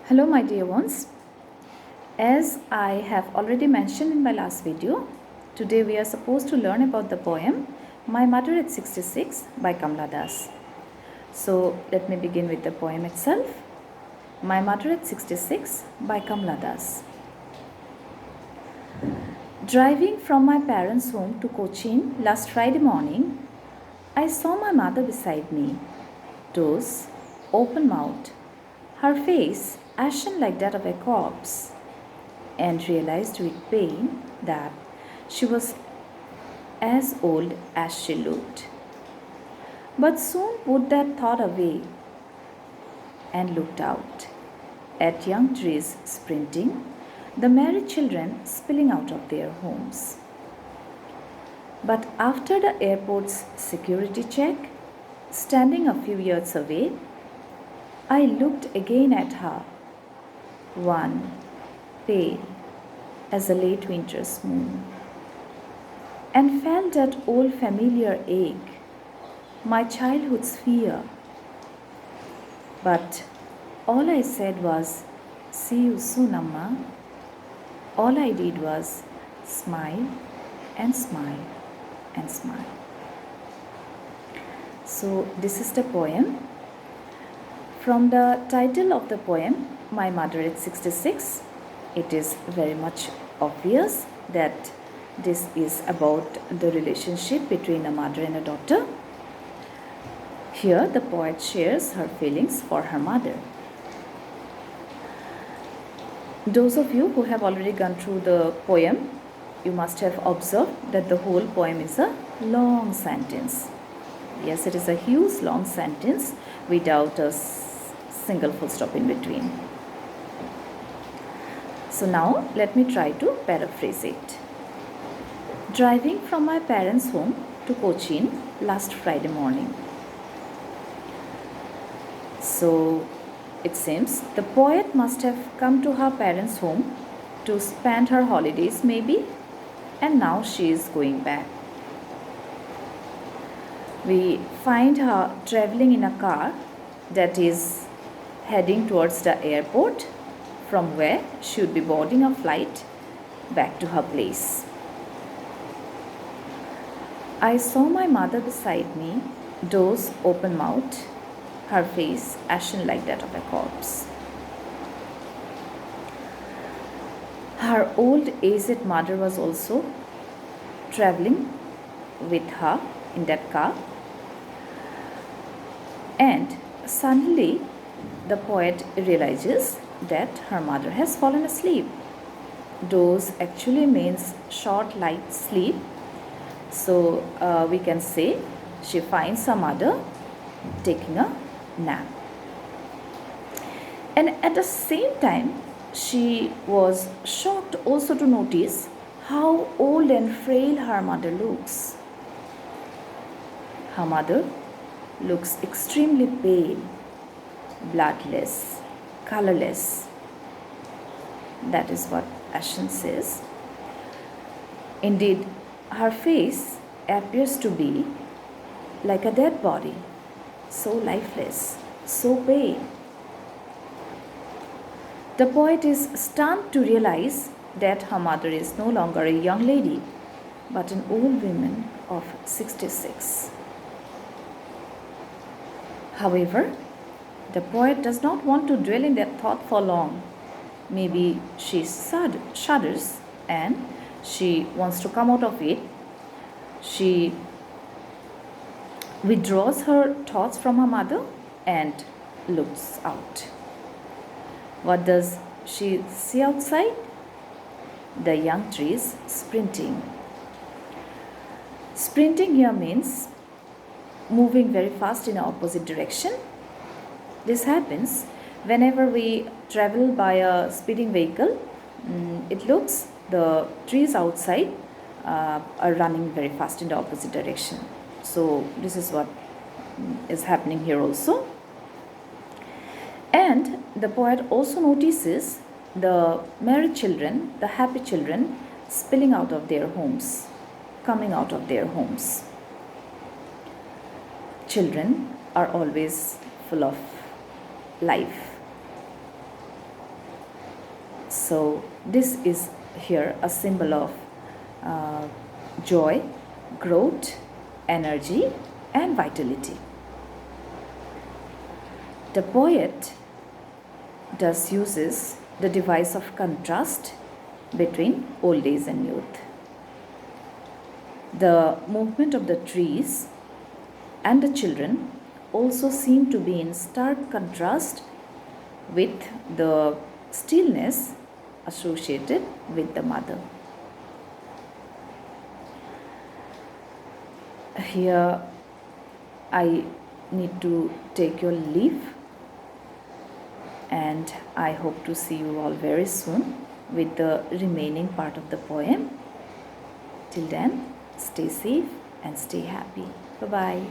Hello my dear ones. As I have already mentioned in my last video, today we are supposed to learn about the poem My Mother at 66 by Kamla Das. So let me begin with the poem itself. My Mother at 66 by Kamla Das. Driving from my parents' home to Cochin last Friday morning, I saw my mother beside me, toes open-mouthed, her face ashen like that of a corpse, and realized with pain that she was as old as she looked. But soon put that thought away and looked out at young trees sprinting, the merry children spilling out of their homes. But after the airport's security check, standing a few yards away, I looked again at her, one pale as a late winter's moon, and felt that old familiar ache, my childhood's fear. But all I said was, "See you soon, Amma." All I did was smile and smile and smile. So this is the poem. From the title of the poem, My Mother at 66, it is very much obvious that this is about the relationship between a mother and a daughter. Here, the poet shares her feelings for her mother. Those of you who have already gone through the poem, you must have observed that the whole poem is a long sentence. Yes, it is a huge long sentence without a single full stop in between. So now let me try to paraphrase it. Driving from my parents' home to Cochin last Friday morning. So it seems the poet must have come to her parents' home to spend her holidays maybe, and now she is going back. We find her traveling in a car that is heading towards the airport, from where she would be boarding a flight back to her place. I saw my mother beside me, doors open-mouthed, her face ashen like that of a corpse. Her old aged mother was also traveling with her in that car, and suddenly the poet realizes that her mother has fallen asleep. Doze actually means short light sleep. So we can say she finds her mother taking a nap. And at the same time, she was shocked also to notice how old and frail her mother looks. Her mother looks extremely pale, bloodless, colorless. That is what Ashen says. Indeed, her face appears to be like a dead body, so lifeless, so pale. The poet is stunned to realize that her mother is no longer a young lady, but an old woman of 66. However, the poet does not want to dwell in that thought for long. Maybe she shudders and she wants to come out of it. She withdraws her thoughts from her mother and looks out. What does she see outside? The young trees sprinting. Sprinting here means moving very fast in an opposite direction. This happens whenever we travel by a speeding vehicle. It looks the trees outside are running very fast in the opposite direction. So this is what is happening here also. And the poet also notices the merry children, the happy children spilling out of their homes, coming out of their homes. Children are always full of life. So this is here a symbol of uh, joy, growth, energy, and vitality. The poet thus uses the device of contrast between old age and youth. The movement of the trees and the children also seem to be in stark contrast with the stillness associated with the mother. Here I need to take your leave, and I hope to see you all very soon with the remaining part of the poem. Till then, stay safe and stay happy. Bye bye.